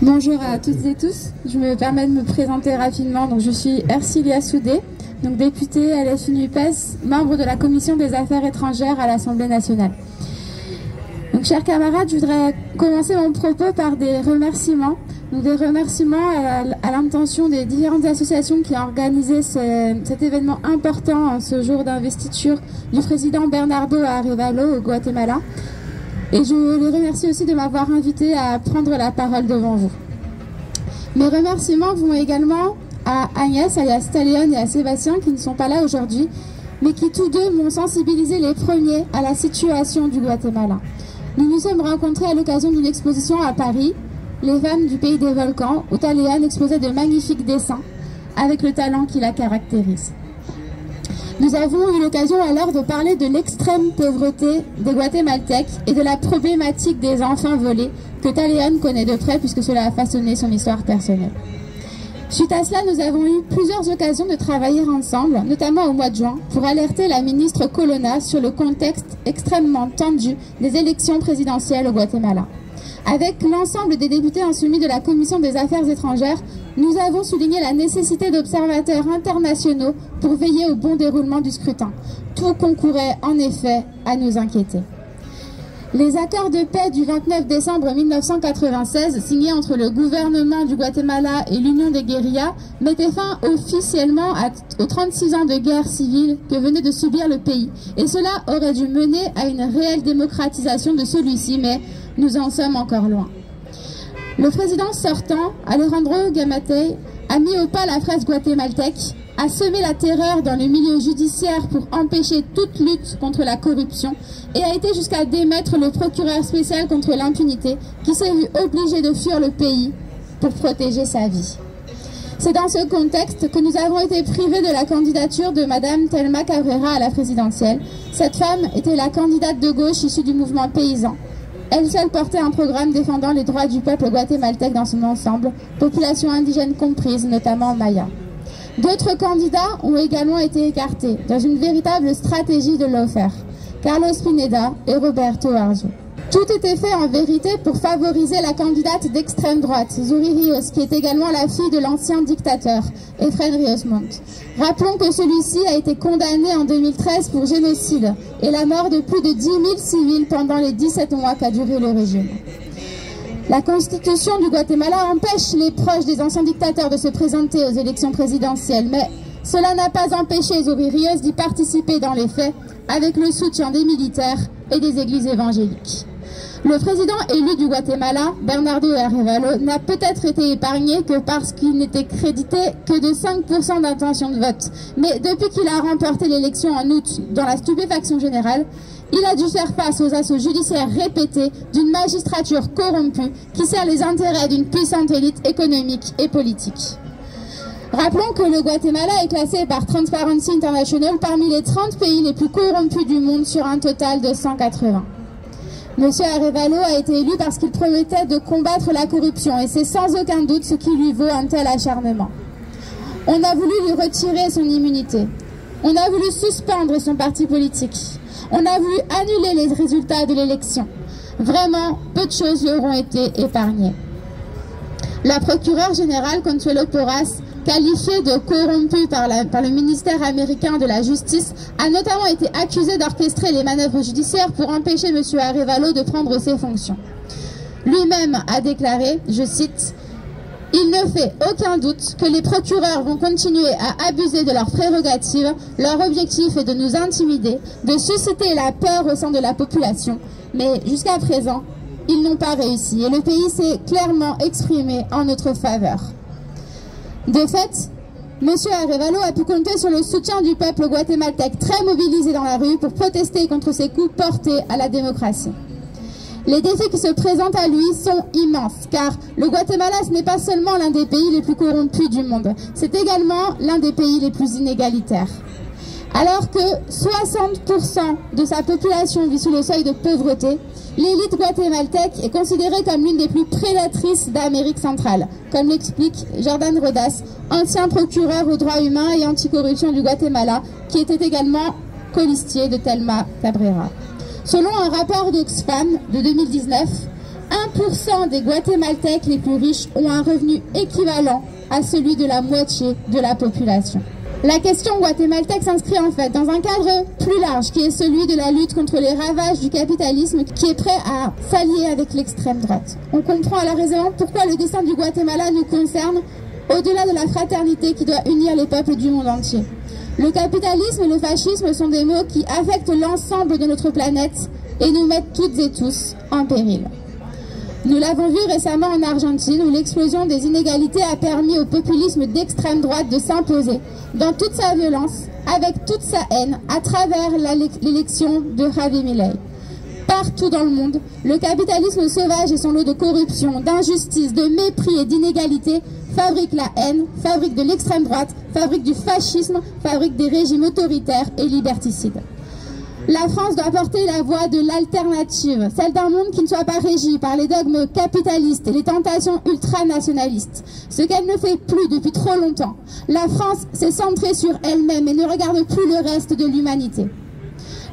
Bonjour à toutes et tous, je me permets de me présenter rapidement. Donc, je suis Ercilia Soudé, donc députée à LFI-NUPES, membre de la Commission des Affaires étrangères à l'Assemblée nationale. Donc, chers camarades, je voudrais commencer mon propos par des remerciements. Donc, des remerciements à l'intention des différentes associations qui ont organisé cet événement important en ce jour d'investiture du président Bernardo Arévalo au Guatemala. Et je les remercie aussi de m'avoir invité à prendre la parole devant vous. Mes remerciements vont également à Agnès, alias Stallion, et à Sébastien qui ne sont pas là aujourd'hui, mais qui tous deux m'ont sensibilisé les premiers à la situation du Guatemala. Nous nous sommes rencontrés à l'occasion d'une exposition à Paris, Les femmes du pays des volcans, où Taléane exposait de magnifiques dessins avec le talent qui la caractérise. Nous avons eu l'occasion alors de parler de l'extrême pauvreté des Guatémaltèques et de la problématique des enfants volés que Taléane connaît de près puisque cela a façonné son histoire personnelle. Suite à cela, nous avons eu plusieurs occasions de travailler ensemble, notamment au mois de juin, pour alerter la ministre Colonna sur le contexte extrêmement tendu des élections présidentielles au Guatemala. Avec l'ensemble des députés insoumis de la Commission des Affaires étrangères, nous avons souligné la nécessité d'observateurs internationaux pour veiller au bon déroulement du scrutin. Tout concourait en effet à nous inquiéter. Les accords de paix du 29 décembre 1996, signés entre le gouvernement du Guatemala et l'Union des guérillas, mettaient fin officiellement aux 36 ans de guerre civile que venait de subir le pays. Et cela aurait dû mener à une réelle démocratisation de celui-ci, mais nous en sommes encore loin. Le président sortant, Alejandro Giammattei, a mis au pas la presse guatémaltèque, a semé la terreur dans le milieu judiciaire pour empêcher toute lutte contre la corruption et a été jusqu'à démettre le procureur spécial contre l'impunité qui s'est vu obligé de fuir le pays pour protéger sa vie. C'est dans ce contexte que nous avons été privés de la candidature de Madame Thelma Cabrera à la présidentielle. Cette femme était la candidate de gauche issue du mouvement paysan. Elle seule portait un programme défendant les droits du peuple guatémaltèque dans son ensemble, population indigène comprise, notamment maya. D'autres candidats ont également été écartés dans une véritable stratégie de lawfare. Carlos Pineda et Roberto Arzo. Tout était fait en vérité pour favoriser la candidate d'extrême droite, Zuri Rios, qui est également la fille de l'ancien dictateur, Efraín Ríos Montt. Rappelons que celui-ci a été condamné en 2013 pour génocide et la mort de plus de 10 000 civils pendant les 17 mois qu'a duré le régime. La constitution du Guatemala empêche les proches des anciens dictateurs de se présenter aux élections présidentielles, mais cela n'a pas empêché Zuri Rios d'y participer dans les faits avec le soutien des militaires et des églises évangéliques. Le président élu du Guatemala, Bernardo Arévalo, n'a peut-être été épargné que parce qu'il n'était crédité que de 5% d'intention de vote. Mais depuis qu'il a remporté l'élection en août dans la stupéfaction générale, il a dû faire face aux assauts judiciaires répétés d'une magistrature corrompue qui sert les intérêts d'une puissante élite économique et politique. Rappelons que le Guatemala est classé par Transparency International parmi les 30 pays les plus corrompus du monde sur un total de 180. Monsieur Arévalo a été élu parce qu'il promettait de combattre la corruption et c'est sans aucun doute ce qui lui vaut un tel acharnement. On a voulu lui retirer son immunité. On a voulu suspendre son parti politique. On a voulu annuler les résultats de l'élection. Vraiment, peu de choses lui auront été épargnées. La procureure générale Consuelo Porras, qualifiée de corrompue par le ministère américain de la Justice, a notamment été accusée d'orchestrer les manœuvres judiciaires pour empêcher M. Arévalo de prendre ses fonctions. Lui-même a déclaré, je cite, « Il ne fait aucun doute que les procureurs vont continuer à abuser de leurs prérogatives. Leur objectif est de nous intimider, de susciter la peur au sein de la population. Mais jusqu'à présent, ils n'ont pas réussi et le pays s'est clairement exprimé en notre faveur. » De fait, M. Arévalo a pu compter sur le soutien du peuple guatémaltèque très mobilisé dans la rue pour protester contre ces coups portés à la démocratie. Les défis qui se présentent à lui sont immenses, car le Guatemala, ce n'est pas seulement l'un des pays les plus corrompus du monde, c'est également l'un des pays les plus inégalitaires. Alors que 60% de sa population vit sous le seuil de pauvreté, l'élite guatémaltèque est considérée comme l'une des plus prédatrices d'Amérique centrale, comme l'explique Jordan Rodas, ancien procureur aux droits humains et anticorruption du Guatemala, qui était également colistier de Thelma Cabrera. Selon un rapport d'Oxfam de 2019, 1% des Guatémaltèques les plus riches ont un revenu équivalent à celui de la moitié de la population. La question guatémaltèque s'inscrit en fait dans un cadre plus large qui est celui de la lutte contre les ravages du capitalisme qui est prêt à s'allier avec l'extrême droite. On comprend à la raison pourquoi le destin du Guatemala nous concerne au-delà de la fraternité qui doit unir les peuples du monde entier. Le capitalisme et le fascisme sont des maux qui affectent l'ensemble de notre planète et nous mettent toutes et tous en péril. Nous l'avons vu récemment en Argentine où l'explosion des inégalités a permis au populisme d'extrême droite de s'imposer dans toute sa violence, avec toute sa haine, à travers l'élection de Javier Milei. Partout dans le monde, le capitalisme sauvage et son lot de corruption, d'injustice, de mépris et d'inégalité fabrique la haine, fabrique de l'extrême droite, fabrique du fascisme, fabrique des régimes autoritaires et liberticides. La France doit porter la voix de l'alternative, celle d'un monde qui ne soit pas régi par les dogmes capitalistes et les tentations ultranationalistes, ce qu'elle ne fait plus depuis trop longtemps. La France s'est centrée sur elle-même et ne regarde plus le reste de l'humanité.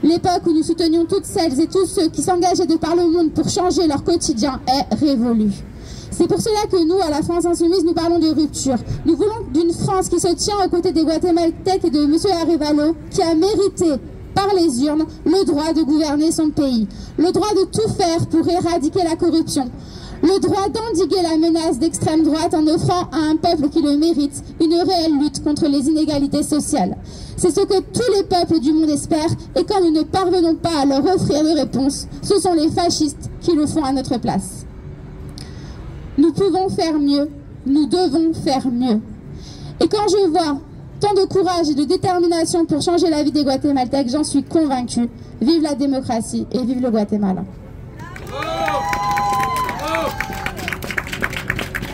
L'époque où nous soutenions toutes celles et tous ceux qui s'engageaient de par le monde pour changer leur quotidien est révolue. C'est pour cela que nous, à la France Insoumise, nous parlons de rupture. Nous voulons d'une France qui se tient aux côtés des Guatémaltèques et de M. Arévalo, qui a mérité par les urnes le droit de gouverner son pays, le droit de tout faire pour éradiquer la corruption, le droit d'endiguer la menace d'extrême droite en offrant à un peuple qui le mérite une réelle lutte contre les inégalités sociales. C'est ce que tous les peuples du monde espèrent et quand nous ne parvenons pas à leur offrir de réponse, ce sont les fascistes qui le font à notre place. Nous pouvons faire mieux, nous devons faire mieux. Et quand je vois tant de courage et de détermination pour changer la vie des Guatémaltèques, j'en suis convaincue. Vive la démocratie et vive le Guatemala.